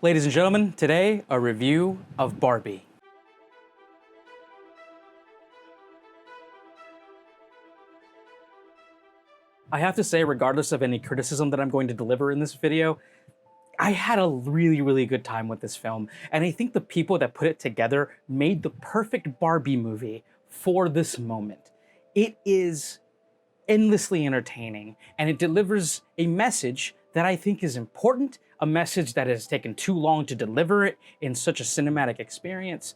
Ladies and gentlemen, today a review of Barbie. I have to say, regardless of any criticism that I'm going to deliver in this video, I had a really good time with this film, and I think the people that put it together made the perfect Barbie movie for this moment. It is endlessly entertaining, and it delivers a message that I think is important, a message that has taken too long to deliver it in such a cinematic experience.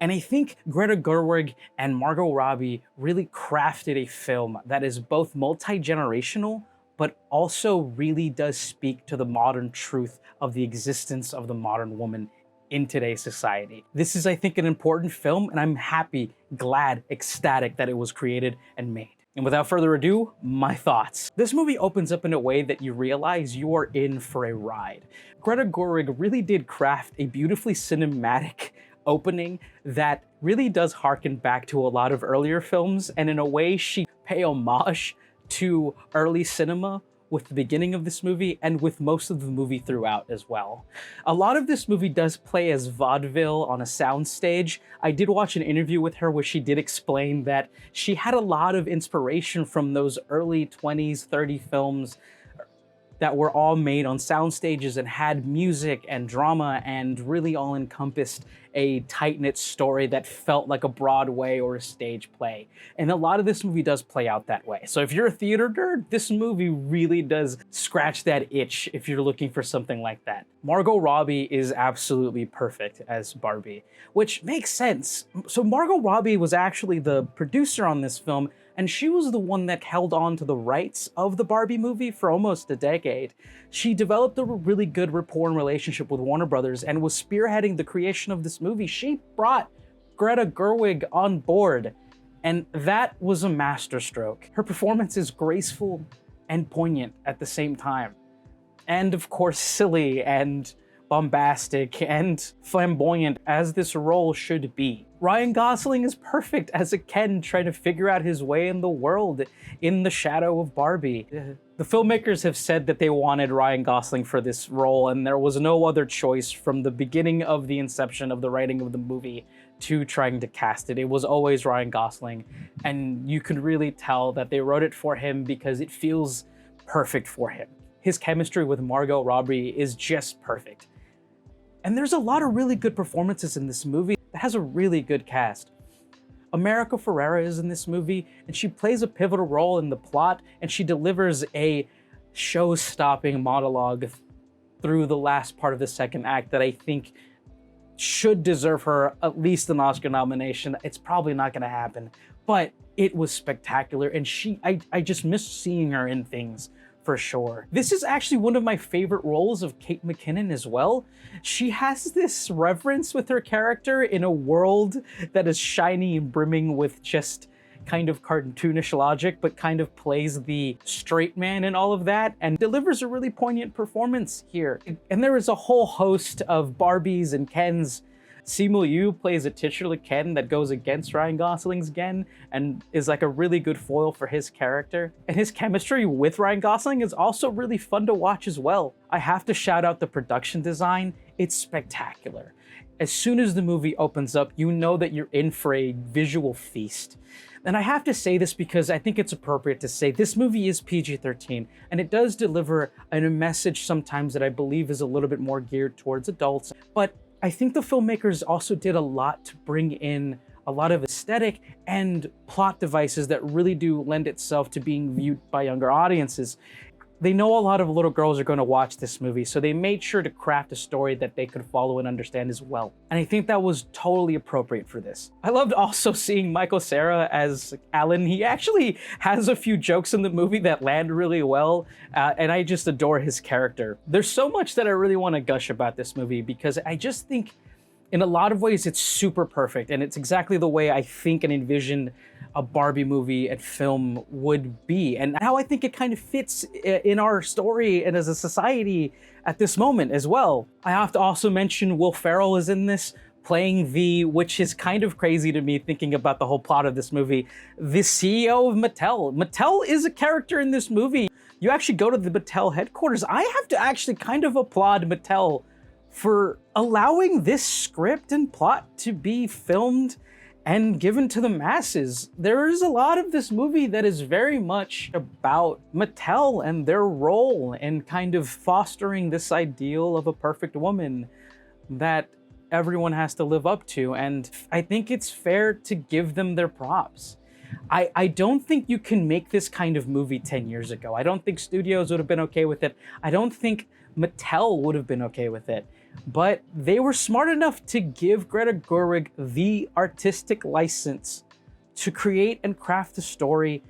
And I think Greta Gerwig and Margot Robbie really crafted a film that is both multi-generational, but also really does speak to the modern truth of the existence of the modern woman in today's society. This is, I think, an important film, and I'm happy, glad, ecstatic that it was created and made. And without further ado, my thoughts. This movie opens up in a way that you realize you are in for a ride. Greta Gerwig really did craft a beautifully cinematic opening that really does harken back to a lot of earlier films, and in a way she pay homage to early cinema with the beginning of this movie and with most of the movie throughout as well. A lot of this movie does play as vaudeville on a soundstage. I did watch an interview with her where she did explain that she had a lot of inspiration from those early 20s, 30 films that were all made on sound stages and had music and drama and really all encompassed a tight-knit story that felt like a Broadway or a stage play. And a lot of this movie does play out that way. So if you're a theater nerd, this movie really does scratch that itch if you're looking for something like that. Margot Robbie is absolutely perfect as Barbie, which makes sense. So Margot Robbie was actually the producer on this film, and she was the one that held on to the rights of the Barbie movie for almost a decade. She developed a really good rapport and relationship with Warner Brothers and was spearheading the creation of this movie. She brought Greta Gerwig on board, and that was a masterstroke. Her performance is graceful and poignant at the same time. And of course, silly and bombastic and flamboyant as this role should be. Ryan Gosling is perfect as a Ken trying to figure out his way in the world in the shadow of Barbie. The filmmakers have said that they wanted Ryan Gosling for this role, and there was no other choice from the beginning of the inception of the writing of the movie to trying to cast it. It was always Ryan Gosling, and you could really tell that they wrote it for him because it feels perfect for him. His chemistry with Margot Robbie is just perfect. And there's a lot of really good performances in this movie that has a really good cast. America Ferrera is in this movie, and she plays a pivotal role in the plot, and she delivers a show-stopping monologue through the last part of the second act that I think should deserve her at least an Oscar nomination. It's probably not gonna happen, but it was spectacular, and I just miss seeing her in things for sure. This is actually one of my favorite roles of Kate McKinnon as well. She has this reverence with her character in a world that is shiny and brimming with just kind of cartoonish logic, but kind of plays the straight man and all of that, and delivers a really poignant performance here. And there is a whole host of Barbies and Kens. Simu Liu plays a titular Ken that goes against Ryan Gosling's Ken and is like a really good foil for his character. And his chemistry with Ryan Gosling is also really fun to watch as well. I have to shout out the production design. It's spectacular. As soon as the movie opens up, you know that you're in for a visual feast. And I have to say this because I think it's appropriate to say this movie is PG-13, and it does deliver a message sometimes that I believe is a little bit more geared towards adults. But I think the filmmakers also did a lot to bring in a lot of aesthetic and plot devices that really do lend itself to being viewed by younger audiences. They know a lot of little girls are going to watch this movie, so they made sure to craft a story that they could follow and understand as well. And I think that was totally appropriate for this. I loved also seeing Michael Cera as Alan. He actually has a few jokes in the movie that land really well, and I just adore his character. There's so much that I really want to gush about this movie because I just think in a lot of ways it's super perfect, and it's exactly the way I think and envision a Barbie movie and film would be, and how I think it kind of fits in our story and as a society at this moment as well. I have to also mention Will Ferrell is in this, playing which is kind of crazy to me thinking about the whole plot of this movie, the CEO of Mattel. Mattel is a character in this movie. You actually go to the Mattel headquarters. I have to actually kind of applaud Mattel for allowing this script and plot to be filmed and given to the masses. There is a lot of this movie that is very much about Mattel and their role in kind of fostering this ideal of a perfect woman that everyone has to live up to. And I think it's fair to give them their props. I don't think you can make this kind of movie 10 years ago. I don't think studios would have been okay with it. I don't think Mattel would have been okay with it. But they were smart enough to give Greta Gerwig the artistic license to create and craft a story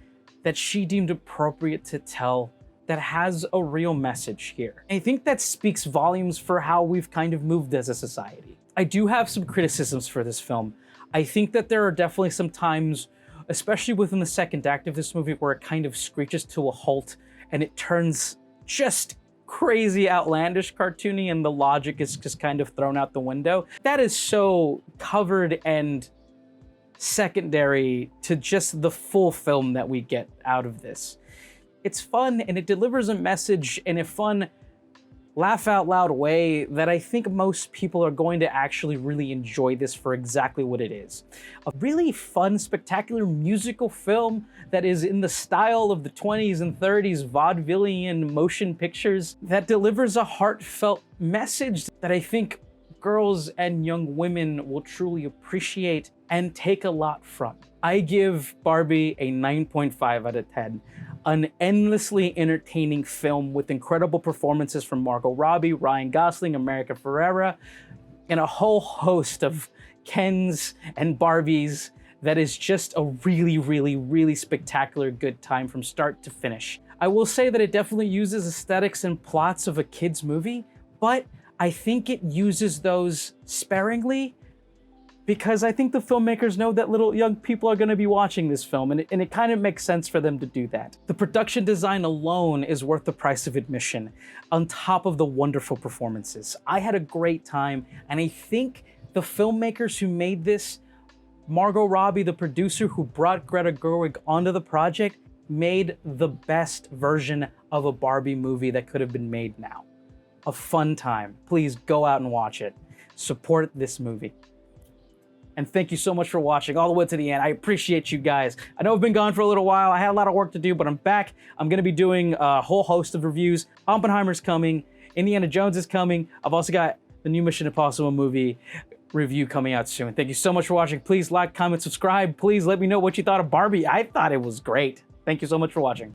that she deemed appropriate to tell, that has a real message here. I think that speaks volumes for how we've kind of moved as a society. I do have some criticisms for this film. I think that there are definitely some times, especially within the second act of this movie, where it kind of screeches to a halt and it turns just crazy, outlandish, cartoony, and the logic is just kind of thrown out the window. That is so covered and secondary to just the full film that we get out of this. It's fun and it delivers a message in a fun, laugh out loud way that I think most people are going to actually really enjoy this for exactly what it is. A really fun, spectacular musical film that is in the style of the 20s and 30s vaudevillian motion pictures that delivers a heartfelt message that I think girls and young women will truly appreciate and take a lot from. I give Barbie a 9.5 out of 10. An endlessly entertaining film with incredible performances from Margot Robbie, Ryan Gosling, America Ferrera, and a whole host of Kens and Barbies that is just a really, really, really spectacular good time from start to finish. I will say that it definitely uses aesthetics and plots of a kid's movie, but I think it uses those sparingly because I think the filmmakers know that little young people are going to be watching this film, and it kind of makes sense for them to do that. The production design alone is worth the price of admission, on top of the wonderful performances. I had a great time, and I think the filmmakers who made this, Margot Robbie, the producer who brought Greta Gerwig onto the project, made the best version of a Barbie movie that could have been made now. A fun time. Please go out and watch it. Support this movie. And thank you so much for watching all the way to the end. I appreciate you guys. I know I've been gone for a little while. I had a lot of work to do, but I'm back. I'm gonna be doing a whole host of reviews. Oppenheimer's coming. Indiana Jones is coming. I've also got the new Mission Impossible movie review coming out soon. Thank you so much for watching. Please like, comment, subscribe. Please let me know what you thought of Barbie. I thought it was great. Thank you so much for watching.